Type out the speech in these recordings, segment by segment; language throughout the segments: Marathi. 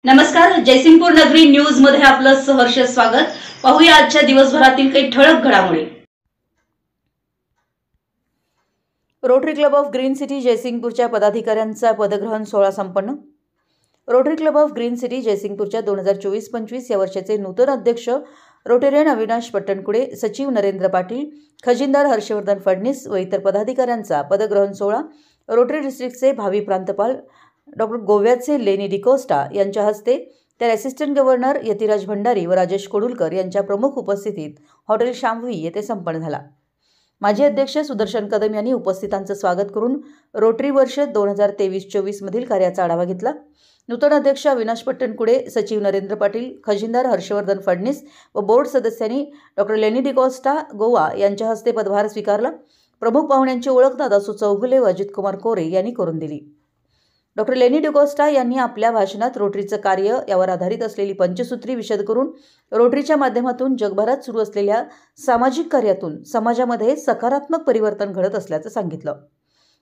नमस्कार, जयसिंगपूर नगरी न्यूज मध्ये आपलं सहर्ष स्वागत। पाहूया आजच्या दिवसभरातील काही ठळक घडामोडी। Rotary Club of Green City जयसिंगपूरच्या पदाधिकाऱ्यांचा पदग्रहण सोहळा संपन्न। Rotary Club of Green City जयसिंगपूरच्या 2024-25 या वर्षाचे नूतन अध्यक्ष रोटेरियन अविनाश पट्टणकुडे, सचिव नरेंद्र पाटील, खजिनदार हर्षवर्धन फडणीस व इतर पदाधिकाऱ्यांचा पदग्रहण सोहळा रोटरी डिस्ट्रिक्टचे भावी प्रांतपाल डॉक्टर गोव्याचे लेनी डिकोस्टा यांच्या हस्ते, तर असिस्टंट गव्हर्नर यतिराज भंडारी व राजेश कोडुलकर यांच्या प्रमुख उपस्थितीत हॉटेल शामवी येथे संपन्न झाला। माजी अध्यक्ष सुदर्शन कदम यांनी उपस्थितांचं स्वागत करून रोटरी वर्ष 2023-24 मधील कार्याचा आढावा घेतला। नूतन अध्यक्ष अविनाश पट्टणकुडे, सचिव नरेंद्र पाटील, खजिनदार हर्षवर्धन फडणीस व बोर्ड सदस्यांनी डॉक्टर लेनी डिकोस्टा गोवा यांच्या हस्ते पदभार स्वीकारला। प्रमुख पाहुण्यांची ओळख दादासू चौगुले व अजित कुमार कोरे यांनी करून दिली। डॉक्टर लेनी डिकोस्टा यांनी आपल्या भाषणात रोटरीचं कार्य यावर आधारित असलेली पंचसूत्री विशद करून रोटरीच्या माध्यमातून जगभरात सुरू असलेल्या सामाजिक कार्यातून समाजामध्ये सकारात्मक परिवर्तन घडत असल्याचं सांगितलं।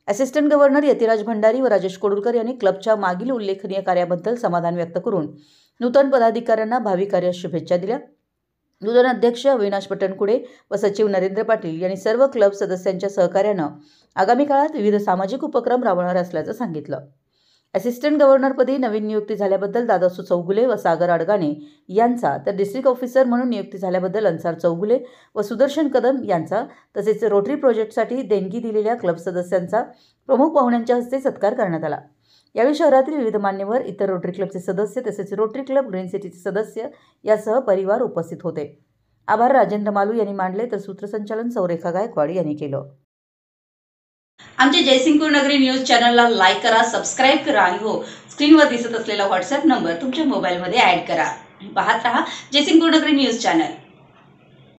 असिस्टंट गव्हर्नर यतिराज भंडारी व राजेश कोडुलकर यांनी क्लबच्या मागील उल्लेखनीय कार्याबद्दल समाधान व्यक्त करून नूतन पदाधिकाऱ्यांना भावी कार्यास शुभेच्छा दिल्या। नूतन अध्यक्ष अविनाश पट्टणकुडे व सचिव नरेंद्र पाटील यांनी सर्व क्लब सदस्यांच्या सहकार्यानं आगामी काळात विविध सामाजिक उपक्रम राबवणार असल्याचं सांगितलं। असिस्टंट गव्हर्नरपदी नवीन नियुक्ती झाल्याबद्दल दादासू चौगुले व सागर अडगाणे यांचा, तर डिस्ट्रिक्ट ऑफिसर म्हणून नियुक्ती झाल्याबद्दल अन्सार चौगुले व सुदर्शन कदम यांचा, तसेच रोटरी प्रोजेक्टसाठी देणगी दिलेल्या क्लब सदस्यांचा प्रमुख पाहुण्यांच्या हस्ते सत्कार करण्यात आला। यावेळी शहरातील विविध मान्यवर, इतर रोटरी क्लबचे सदस्य तसेच रोटरी क्लब ग्रीन सिटीचे सदस्य यासह परिवार उपस्थित होते। आभार राजेंद्र मालू यांनी मांडले, तर सूत्रसंचालन सौरेखा गायकवाड यांनी केलं। आमच्या जयसिंगपूर नगरी न्यूज चॅनलला लाईक करा, सबस्क्राइब करा आणि हो, स्क्रीनवर दिसत असलेला व्हॉट्सअप नंबर तुमच्या मोबाईलमध्ये ॲड करा। पाहत रहा जयसिंगपूर नगरी न्यूज चॅनल।